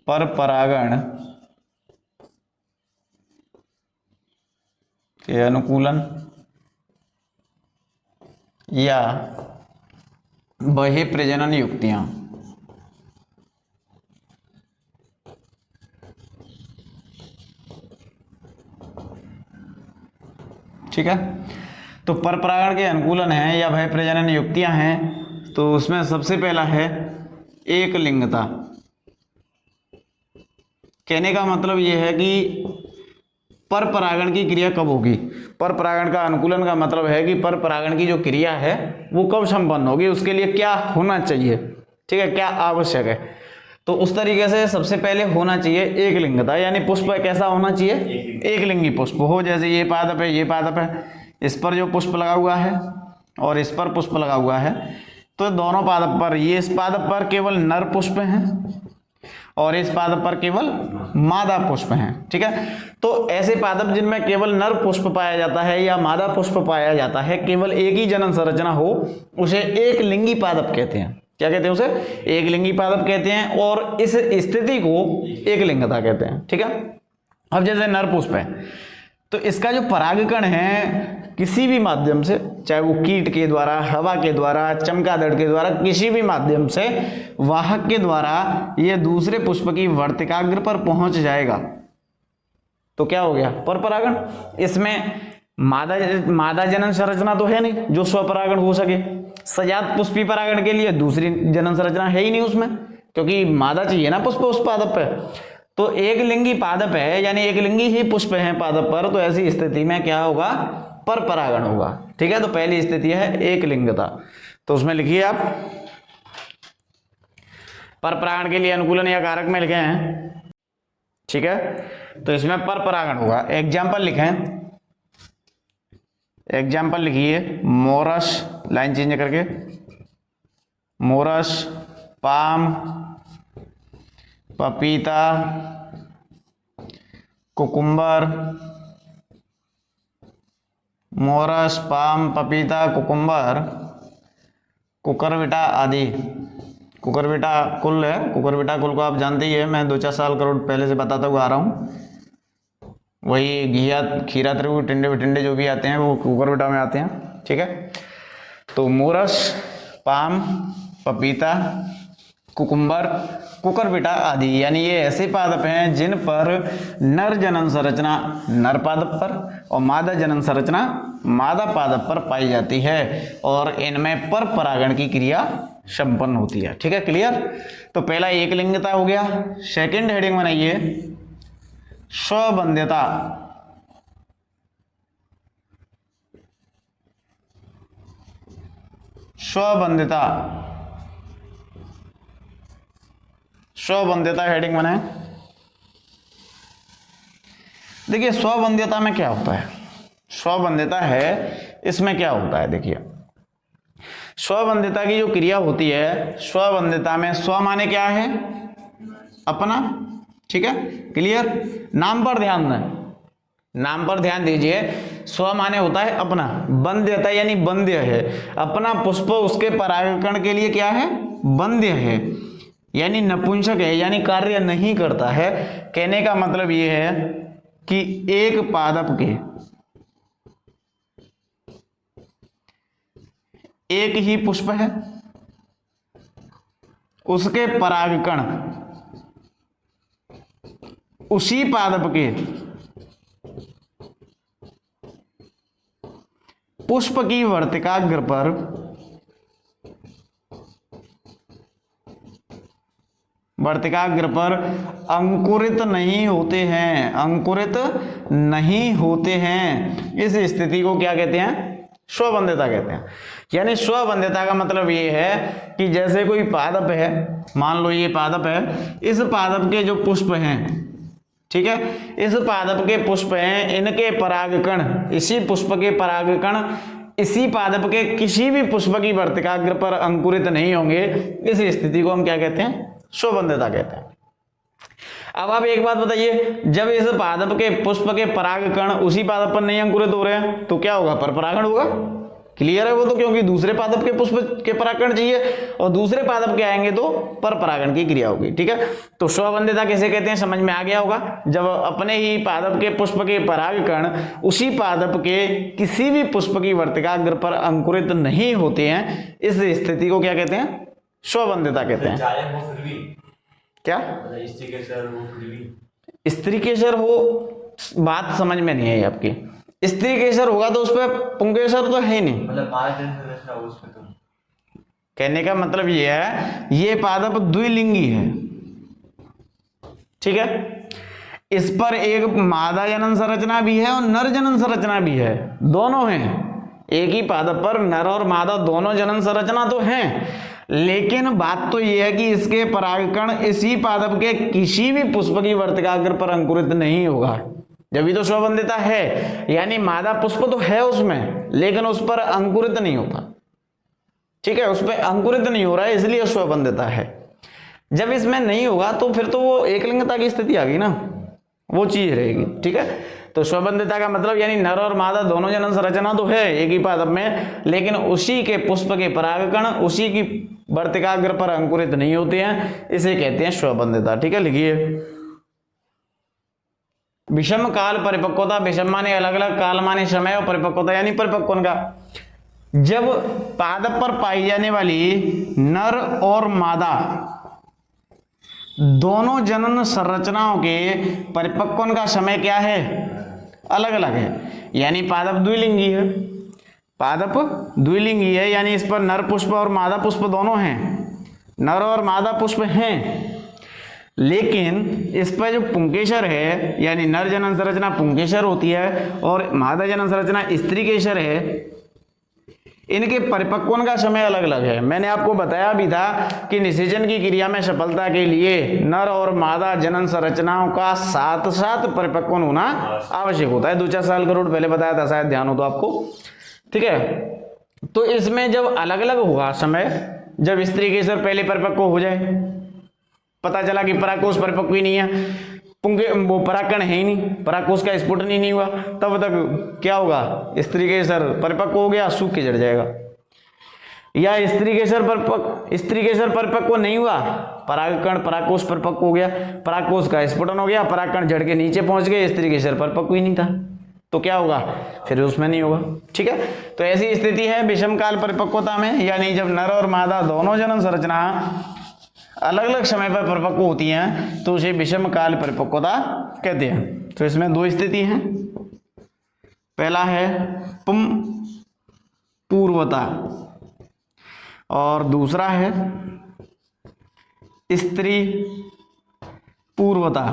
पर परागण के अनुकूलन या बहिर्प्रजनन युक्तियां। ठीक है, तो पर परागण के अनुकूलन है या बहिर्प्रजनन युक्तियां हैं, तो उसमें सबसे पहला है एक लिंगता। कहने का मतलब यह है कि पर परागण की क्रिया कब होगी। पर परागण का अनुकूलन का मतलब है कि पर परागण की जो क्रिया है वो कब संपन्न होगी, उसके लिए क्या होना चाहिए, ठीक है, क्या आवश्यक है। तो उस तरीके से सबसे पहले होना चाहिए एक लिंगता, यानी पुष्प कैसा होना चाहिए, एक लिंगी पुष्प हो। जैसे ये पादप है, ये पादप है, इस पर जो पुष्प लगा हुआ है और इस पर पुष्प लगा हुआ है, तो दोनों पादप पर, ये इस पादप पर केवल नर पुष्प हैं और इस पादप पर केवल मादा पुष्प हैं। ठीक है, तो ऐसे पादप जिनमें केवल नर पुष्प पाया जाता है या मादा पुष्प पाया जाता है, केवल एक ही जनन संरचना हो, उसे एक लिंगी पादप कहते हैं। क्या कहते हैं उसे, एक लिंगी पादप कहते हैं, और इस स्थिति को एक लिंगता कहते हैं। ठीक है, अब जैसे नर पुष्प है तो इसका जो परागकण है किसी भी माध्यम से, चाहे वो कीट के द्वारा, हवा के द्वारा, चमगादड़ के द्वारा, किसी भी माध्यम से वाहक के द्वारा ये दूसरे पुष्प की वर्तिकाग्र पर पहुंच जाएगा, तो क्या हो गया, पर परागण। इसमें मादा जनन संरचना तो है नहीं जो स्वपरागण हो सके। सजात पुष्पी परागण के लिए दूसरी जनन संरचना है ही नहीं उसमें, क्योंकि मादा चाहिए ना पुष्प उस पादप पे। तो एक लिंगी पादप है, यानी एक लिंगी ही पुष्प है पादप पर, तो ऐसी स्थिति में क्या होगा, पर परागण होगा। ठीक है, तो पहली स्थिति है एक लिंगता, तो उसमें लिखिए आप पर परागण के लिए अनुकूलन या कारक में लिखे हैं। ठीक है, तो इसमें पर परागण होगा। एग्जाम्पल लिखें, एग्जाम्पल लिखिए, मोरस, लाइन चेंज करके, मोरस, पाम, पपीता, कुकुम्बर, मोरस, पाम, पपीता, कुकुम्बर, कुकरविटा आदि। कुकरविटा कुल है, कुकरविटा कुल को आप जानते ही है, मैं 2-4 साल करोड़ पहले से बताता हुआ आ रहा हूँ। वही घिया, खीरा, त्रिभुज, टिंडे विटिंडे जो भी आते हैं वो कुकरविटा में आते हैं। ठीक है, तो मोरस, पाम, पपीता, कुकुम्बर, कुकरविटा आदि, यानी ये ऐसे पादप हैं जिन पर नर जनन संरचना नर पादप पर और मादा जनन संरचना मादा पादप पर पाई जाती है, और इनमें पर परागण की क्रिया संपन्न होती है। ठीक है, क्लियर। तो पहला एक लिंगता हो गया। सेकंड हेडिंग बनाइए, स्वबंध्यता। स्वबंध्यता, स्वबंध्यता हेडिंग बनाए। देखिए स्वबंध्यता में क्या होता है, स्वबंध्यता है इसमें क्या होता है, देखिए स्वबंध्यता की जो क्रिया होती है, स्वबंध्यता में स्व माने क्या है, अपना। ठीक है, क्लियर। नाम पर ध्यान दें, नाम पर ध्यान दीजिए। स्व माने होता है अपना, बंध्यता यानी बंध्य है। अपना पुष्प उसके परागकण के लिए क्या है, बंध्य है, यानी नपुंसक है, यानी कार्य नहीं करता है। कहने का मतलब यह है कि एक पादप के एक ही पुष्प है, उसके परागकण उसी पादप के पुष्प की वर्तिकाग्र पर अंकुरित नहीं होते हैं, अंकुरित नहीं होते हैं। इस स्थिति को क्या कहते हैं, स्वबंध्यता कहते हैं। यानी स्वबंध्यता का मतलब ये है कि जैसे कोई पादप है, मान लो ये पादप है, इस पादप के जो पुष्प हैं, ठीक है, इस पादप के पुष्प हैं, इनके परागकण, इसी पुष्प के परागकण इसी पादप के किसी भी पुष्प की वर्तिकाग्र पर अंकुरित नहीं होंगे। इस स्थिति को हम क्या कहते हैं, स्वबंध्यता कहते हैं। अब आप एक बात बताइए, जब इस पादप के पुष्प के परागकण उसी पादप पर नहीं अंकुरित हो रहे हैं तो क्या होगा, पर परागण होगा। क्लियर है वो तो, क्योंकि दूसरे पादप के पुष्प के परागकण चाहिए और दूसरे पादप के आएंगे तो पर परागण की क्रिया होगी। ठीक है, तो स्वबंधिता किसे कहते हैं समझ में आ गया होगा। जब अपने ही पादप के पुष्प के परागकण उसी पादप के किसी भी पुष्प की वर्तिकाग्र पर अंकुरित नहीं होते हैं, इस स्थिति को क्या कहते हैं, स्वबंधिता कहते हैं। क्या स्त्री केसर हो, बात समझ में नहीं आई आपकी। स्त्री केसर होगा तो उस पर पुंकेसर तो है ही नहीं, मतलब कहने का मतलब ये है ये पादप द्विलिंगी है। ठीक है, इस पर एक मादा जनन संरचना भी है और नर जनन संरचना भी है, दोनों हैं। एक ही पादप पर नर और मादा दोनों जनन संरचना तो हैं, लेकिन बात तो यह है कि इसके परागकण इसी पादप के किसी भी पुष्प की वर्तिकाग्र पर अंकुरित नहीं होगा, जब भी तो स्वबंधिता है, यानी मादा पुष्प तो है उसमें लेकिन उस पर अंकुरित नहीं होता। ठीक है, उस पर अंकुरित नहीं हो रहा है, इसलिए स्वबंधिता है। जब इसमें नहीं होगा तो फिर तो वो एकलिंगता की स्थिति आ गई ना, वो चीज रहेगी। ठीक है, तो स्वबंधिता का मतलब यानी नर और मादा दोनों जनन संरचना तो है एक ही पादप में, लेकिन उसी के पुष्प के परागकण उसी की वर्तिकाग्र पर अंकुरित नहीं होते हैं, इसे कहते हैं स्वबंधिता। ठीक है, लिखिए विषम काल परिपक्वता। विषम माने अलग अलग, काल माने समय, और परिपक्वता यानी परिपक्वन का। जब पादप पर पाई जाने वाली नर और मादा दोनों जनन संरचनाओं के परिपक्वन का समय क्या है, अलग अलग है, यानी पादप द्विलिंगी है। पादप द्विलिंगी है यानी इस पर नर पुष्प और मादा पुष्प दोनों हैं, नर और मादा पुष्प हैं, लेकिन इस पर जो पुंकेसर है यानी नर जनन संरचना पुंकेसर होती है और मादा जनन संरचना स्त्री केसर है, इनके परिपक्वन का समय अलग अलग है। मैंने आपको बताया भी था कि निषेचन की क्रिया में सफलता के लिए नर और मादा जनन संरचनाओं का साथ साथ परिपक्वन होना आवश्यक होता है। 2-4 साल करोड़ पहले बताया था, शायद ध्यान हो तो आपको। ठीक है, तो इसमें जब अलग अलग होगा समय, जब स्त्री केसर पहले परिपक्व हो जाए, पता चला कि परागकोश परिपक्व ही नहीं है, वो परागकण है ही नहीं, परागकोश का स्फुटन ही नहीं हुआ, तब तक क्या होगा, स्त्री केसर परिपक्व हो गया, सूख के जड़ जाएगा। या स्त्री केसर परिपक्व नहीं हुआ, परागकण परागकोश परिपक्व हो गया, परागकोश का स्फुटन हो गया, परागकण जड़ के नीचे पहुंच गए, स्त्री केसर परिपक्व ही नहीं था, तो क्या होगा, फिर उसमें नहीं होगा। ठीक है, तो ऐसी स्थिति है विषम काल परिपक्वता में, यानी जब नर और मादा दोनों जनन संरचना अलग अलग समय पर परिपक्व होती हैं तो उसे विषम काल परिपक्वता कहते हैं। तो इसमें दो स्थिति हैं, पहला है पुम पूर्वता और दूसरा है स्त्री पूर्वता।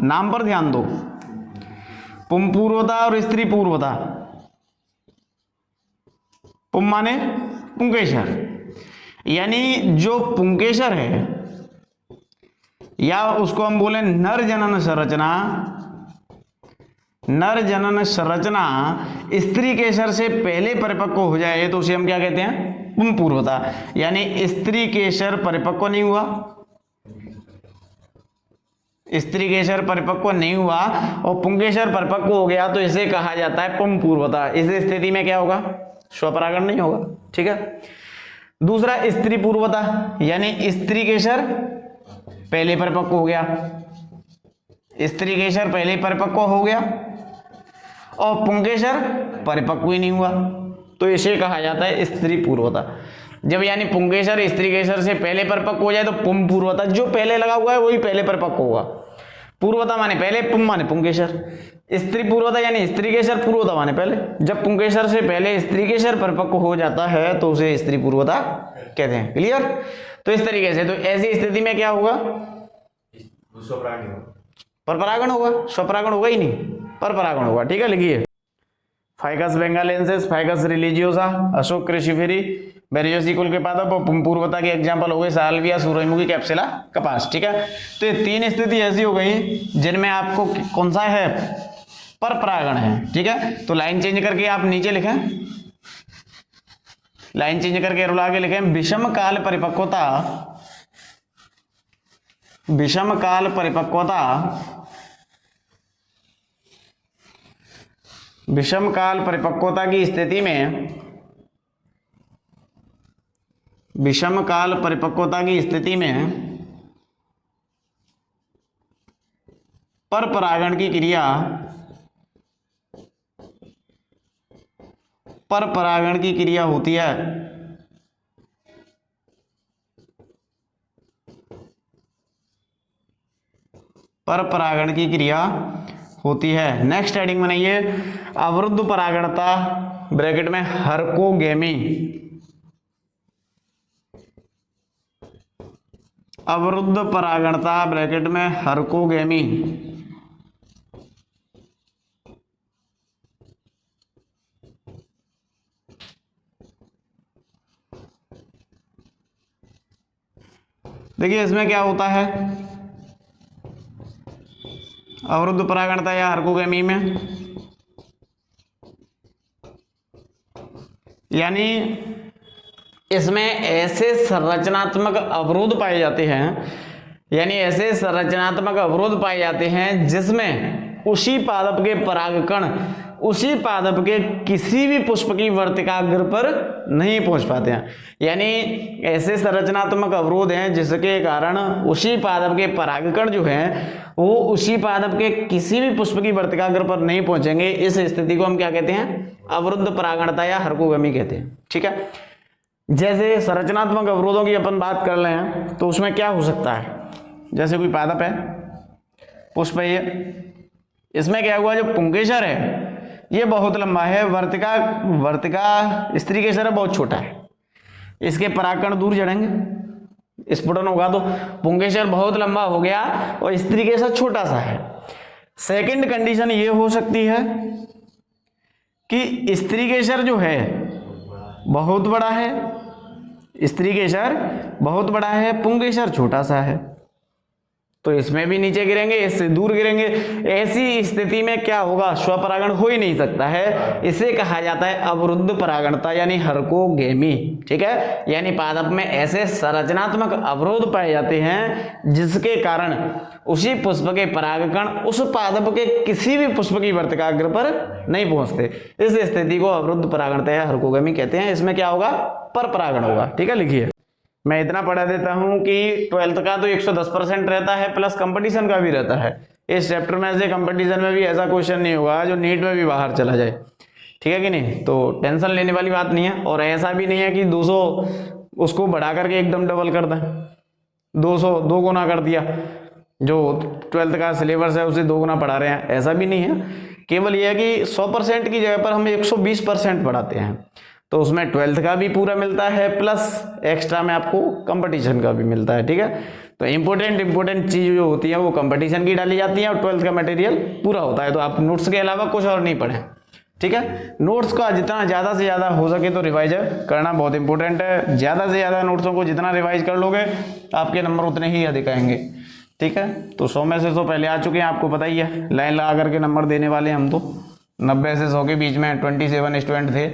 नाम पर ध्यान दो, पुम पूर्वता और स्त्री पूर्वता। पुम माने पुंकेसर, यानी जो पुंकेसर है या उसको हम बोले नर जनन संरचना, नर जनन संरचना स्त्री केसर से पहले परिपक्व हो जाए तो उसे हम क्या कहते हैं, पुम पूर्वता। यानी स्त्री केसर परिपक्व नहीं हुआ, स्त्री केसर परिपक्व नहीं हुआ और पुंकेसर परिपक्व हो गया तो इसे कहा जाता है पुम पूर्वता। इस स्थिति में क्या होगा, स्वपरागण नहीं होगा। ठीक है, दूसरा स्त्री पूर्वता, यानी स्त्री केसर पहले परिपक्व हो गया, स्त्री केसर पहले परिपक्व हो गया और पुंकेसर परिपक्व ही नहीं हुआ, तो इसे कहा जाता है स्त्री पूर्वता। जब यानी पुंकेसर स्त्री केसर से पहले परिपक्व हो जाए तो पुम पूर्वता, जो पहले लगा हुआ है वही पहले परिपक्व होगा। पूर्वता माने पहले, पुम माने पुंकेसर। स्त्री पूर्वता यानी स्त्री केसर, पूर्वता माने पहले। जब पुंकेसर से पहले स्त्री केसर परिपक्व हो जाता है तो उसे स्त्री पूर्वता कहते हैं। क्लियर, तो इस तरीके से, तो ऐसी स्थिति में क्या होगा, परपरागण होगा, स्वपरागण होगा ही नहीं, परपरागण होगा। ठीक है, लिखिए फाइकस बेंगालेंसिस, फाइकस रिलीजियोसा, अशोक क्रिशिफेरी, बेरियोसी कुल के पादप और पुम पूर्वता के एग्जाम्पल हो गए साल्विया, सूरजमुखी, कैप्सुला, कपास। ठीक है, तो ये तीन स्थिति ऐसी हो गई जिनमें आपको कौन सा है, परपरागण है। ठीक है, तो लाइन चेंज करके आप नीचे लिखें, लाइन चेंज करके रुला के लिखें विषम काल परिपक्वता, विषम काल परिपक्वता, विषम काल परिपक्वता की स्थिति में विषम काल परिपक्वता की स्थिति में पर परागण की क्रिया होती है। पर परागण की क्रिया होती है। नेक्स्ट हेडिंग बनाइए, अवरुद्ध परागणता ब्रैकेट में हर्कोगेमी। अवरुद्ध परागणता ब्रैकेट में हर्कोगेमी। देखिए इसमें क्या होता है, अवरुद्ध परागणता या हर्कोगेमी में, यानी इसमें ऐसे संरचनात्मक अवरोध पाए जाते हैं, जिसमें उसी पादप के परागकण उसी पादप के किसी भी पुष्प की वर्तिकाग्र पर नहीं पहुंच पाते हैं। यानी ऐसे संरचनात्मक अवरोध हैं जिसके कारण उसी पादप के परागकण जो हैं वो उसी पादप के किसी भी पुष्प की वर्तिकाग्र पर नहीं पहुंचेंगे। इस स्थिति को हम क्या कहते हैं, अवरुद्ध परागणता या हर्कोगेमी कहते हैं। ठीक है, जैसे संरचनात्मक अवरोधों की अपन बात कर रहे हैं तो उसमें क्या हो सकता है, जैसे कोई पादप है, पुष्प है, इसमें क्या हुआ, जो पुंकेसर है ये बहुत लंबा है, वर्तिका स्त्रीकेसर बहुत छोटा है, इसके परागकण दूर चढ़ेंगे, स्फुटन होगा तो पुंकेसर बहुत लंबा हो गया और स्त्रीकेसर छोटा सा है। सेकंड कंडीशन ये हो सकती है कि स्त्रीकेसर जो है बहुत बड़ा है, पुंकेसर छोटा सा है, तो इसमें भी नीचे गिरेंगे, इससे दूर गिरेंगे। ऐसी स्थिति में क्या होगा, स्वपरागण हो ही नहीं सकता है। इसे कहा जाता है अवरुद्ध परागणता यानी हर्कोगेमी। ठीक है, यानी पादप में ऐसे संरचनात्मक अवरोध पाए जाते हैं जिसके कारण उसी पुष्प के परागकण उस पादप के किसी भी पुष्प की वर्तिकाग्र पर नहीं पहुंचते। इस स्थिति को अवरुद्ध परागणता या हर्कोगेमी कहते हैं। इसमें क्या होगा, पर परागण होगा। ठीक है, लिखिए, मैं इतना पढ़ा देता हूं कि 12th का तो 110% रहता है, प्लस कंपटीशन का भी रहता है। इस चैप्टर में से कंपटीशन में भी ऐसा क्वेश्चन नहीं होगा जो नीट में भी बाहर चला जाए। ठीक है कि नहीं, तो टेंशन लेने वाली बात नहीं है। और ऐसा भी नहीं है कि 200 उसको बढ़ा करके एकदम डबल कर दें, 200 2 गुना कर दिया, जो 12th का सिलेबस है उसे 2 गुना पढ़ा रहे हैं, ऐसा भी नहीं है। केवल यह है कि 100% की जगह पर हम 120% पढ़ाते हैं, तो उसमें 12th का भी पूरा मिलता है, प्लस एक्स्ट्रा में आपको कंपटीशन का भी मिलता है। ठीक है, तो इंपॉर्टेंट चीज जो होती है वो कंपटीशन की डाली जाती है और 12th का मटेरियल पूरा होता है। तो आप नोट्स के अलावा कुछ और नहीं पढ़ें। ठीक है, नोट्स का जितना ज़्यादा से ज़्यादा हो सके तो रिवाइज करना बहुत इंपॉर्टेंट है। ज़्यादा से ज़्यादा नोट्सों को जितना रिवाइज कर लोगे आपके नंबर उतने ही अधिक आएंगे। ठीक है, तो 100 में से 100 पहले आ चुके हैं, आपको पता ही है, लाइन लगा करके नंबर देने वाले हम तो 90 से 100 के बीच में 27 स्टूडेंट थे।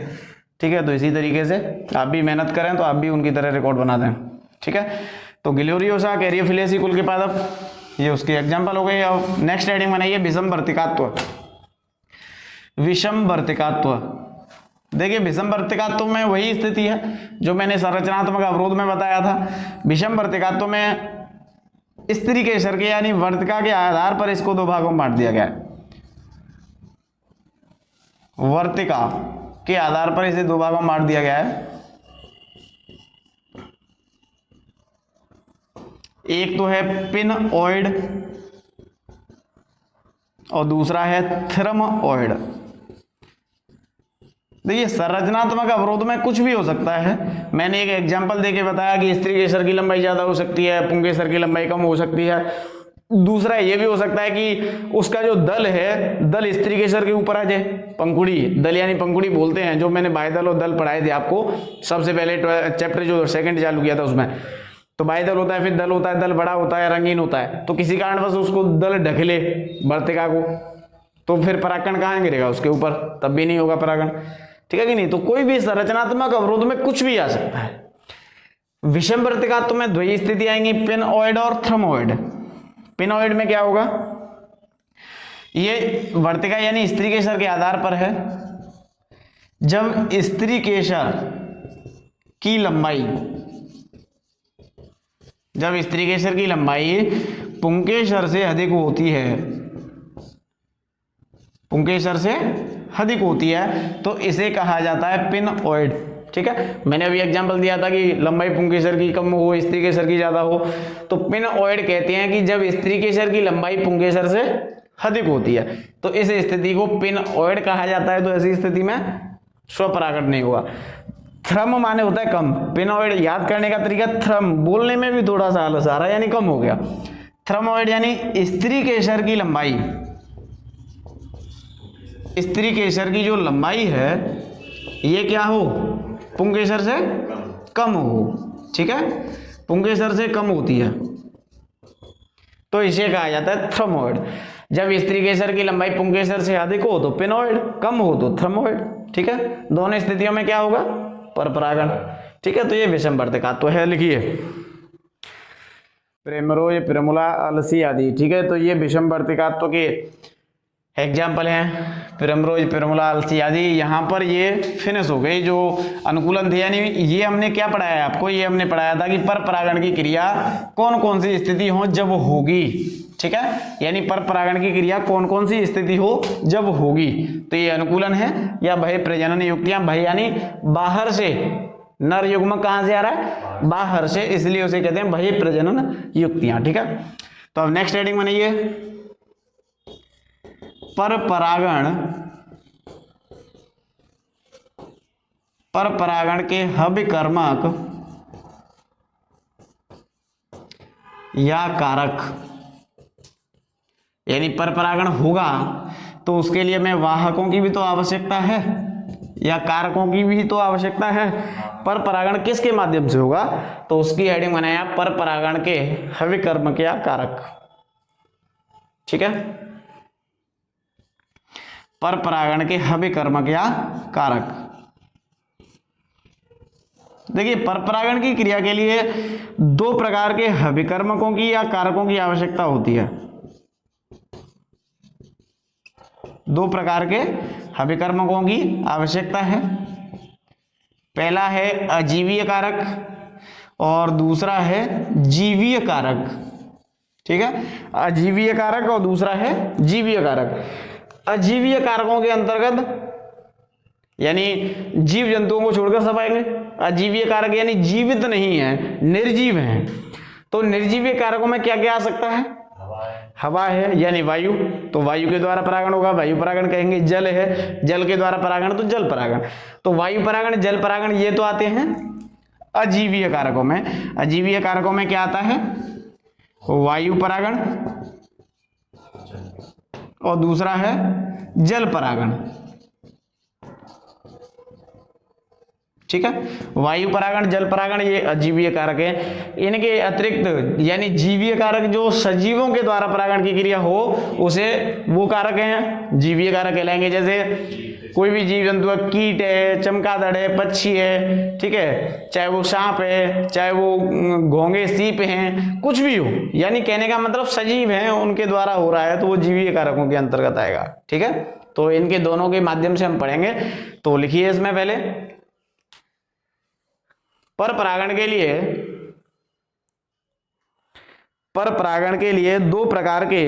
ठीक है, तो इसी तरीके से आप भी मेहनत करें तो आप भी उनकी तरह रिकॉर्ड बना दें। ठीक है, तो गिलोरियोसा कैरियोफिलेसी कुल के पादप, ये उसकी एग्जांपल हो गई। अब नेक्स्ट हेडिंग बनाइए, विषम वर्तिकात्व। देखिए, विषम वर्तिकात्व में वही स्थिति है जो मैंने संरचनात्मक अवरोध में बताया था। विषम वर्तिकात्व में स्त्रीकेसर के यानी वर्तिका के आधार पर इसको 2 भागों में बांट दिया गया है। वर्तिका के आधार पर इसे 2 भागों में बांट दिया गया है। एक तो है पिनओइड और दूसरा है थ्रमओइड। देखिए, संरचनात्मक अवरोध में कुछ भी हो सकता है। मैंने एक एग्जांपल देके बताया कि स्त्रीकेसर की लंबाई ज्यादा हो सकती है, पुंकेसर की लंबाई कम हो सकती है। दूसरा ये भी हो सकता है कि उसका जो दल है, दल स्त्रीकेसर के ऊपर आ जाए। पंखुड़ी, दल यानी पंखुड़ी बोलते हैं, जो मैंने बाह्यदल और दल पढ़ाए थे आपको सबसे पहले चैप्टर जो सेकंड चालू किया था उसमें। तो बाह्यदल होता है, फिर दल होता है, दल बड़ा होता है, रंगीन होता है। तो किसी कारणवश उसको दल ढकेले वर्तिका को, तो फिर परागकण कहाँ गिरेगा उसके ऊपर, तब भी नहीं होगा परागण। ठीक है कि नहीं, तो कोई भी संरचनात्मक अवरोध में कुछ भी आ सकता है। विषम वर्तिकात्व में 2 स्थिति आएंगी, पिनओइड और थ्रमओइड। पिनओइड में क्या होगा, ये वर्तिका यानी स्त्रीकेसर के आधार पर है। जब स्त्रीकेसर की लंबाई जब स्त्री केसर की लंबाई पुंकेसर से अधिक होती है, पुंकेसर से अधिक होती है तो इसे कहा जाता है पिनओइड। ठीक है, मैंने अभी एग्जांपल दिया था कि लंबाई पुंकेसर की कम हो, स्त्री केसर की ज्यादा हो, तो पिनओइड कहते हैं कि जब स्त्री केसर की लंबाई पुंकेसर से अधिक होती है तो इस स्थिति को पिनओइड कहा जाता है। तो ऐसी स्थिति में स्वपरागण नहीं हुआ। थ्रम माने होता है कम, पिनओइड याद करने का तरीका, थ्रम बोलने में भी थोड़ा सा आलस आ रहा है, यानी कम हो गया। थ्रमओइड यानी स्त्री केसर की लंबाई, स्त्री केसर की जो लंबाई है ये क्या हो, पुंकेसर से कम हो। ठीक है, पुंकेसर से कम होती है तो इसे कहा जाता है थ्रमओइड। जब स्त्री केसर की लंबाई पुंकेसर से अधिक हो तो पिनओइड, कम हो तो थ्रमओइड। ठीक है, दोनों स्थितियों में क्या होगा, परपरागण। ठीक है, तो ये विषमवर्तिकात्व है। लिखिए प्रिमरोज, प्रिमुला, अलसी आदि। ठीक है, तो ये विषमवर्तिकात्व के एग्जाम्पल हैं, प्रिमरोज, प्रिमुला, अलसी आदि। यहाँ पर ये फिनिश हो गई जो अनुकूलन थे, यानी ये हमने क्या पढ़ाया है आपको, ये हमने पढ़ाया था कि परपरागण की क्रिया कौन कौन सी स्थिति हो जब होगी। ठीक है, यानी परपरागण की क्रिया कौन कौन सी स्थिति हो जब होगी, तो ये अनुकूलन है या बहिः प्रजनन युक्तियां। बहिः यानी बाहर से, नर युग्म कहां से आ रहा है, बाहर से, इसलिए उसे कहते हैं बहिः प्रजनन युक्तियां। ठीक है, तो अब नेक्स्ट हेडिंग बनाइए, परपरागण के हविकर्मक या कारक। यानी परपरागण होगा तो उसके लिए में वाहकों की भी तो आवश्यकता है या कारकों की भी तो आवश्यकता है। परपरागण किसके माध्यम से होगा, तो उसकी हेडिंग बनाया परपरागण के हविकर्मक या कारक। ठीक है, परपरागण के हविकर्मक या कारक। देखिए, परपरागण की क्रिया के लिए दो प्रकार के हविकर्मकों की या कारकों की आवश्यकता होती है। दो प्रकार के हविकर्मकों की आवश्यकता है। पहला है अजीवीय कारक और दूसरा है जीवीय कारक। ठीक है, अजीवीय कारक और दूसरा है जीवीय कारक। अजीवीय कारकों के अंतर्गत यानी जीव जंतुओं को छोड़कर सब आएंगे। अजीवीय कारक यानी जीवित नहीं है, निर्जीव हैं। तो निर्जीवीय कारकों में क्या क्या आ सकता है, हवा है यानी वायु, तो वायु के द्वारा परागण होगा, वायु परागण कहेंगे। जल है, जल के द्वारा परागण तो जल परागण। तो वायु परागण, जल परागण ये तो आते हैं अजीवीय कारकों में। अजीवीय कारकों में क्या आता है, वायु परागण और दूसरा है जल परागण। ठीक है, वायु परागण, जल परागण ये अजीवीय कारक है। इनके अतिरिक्त यानी जीवीय कारक जो सजीवों के द्वारा परागण की क्रिया हो उसे वो कारक हैं जीवीय कारक कहलाएंगे। जैसे कोई भी जीव जंतु है, कीट है, चमगादड़ है, पक्षी है, ठीक है, चाहे वो सांप है, चाहे वो घोंगे सीप हैं, कुछ भी हो, यानी कहने का मतलब सजीव हैं, उनके द्वारा हो रहा है तो वो जीवीय कारकों के अंतर्गत आएगा। ठीक है, तो इनके दोनों के माध्यम से हम पढ़ेंगे। तो लिखिए इसमें पहले, परपरागण के लिए दो प्रकार के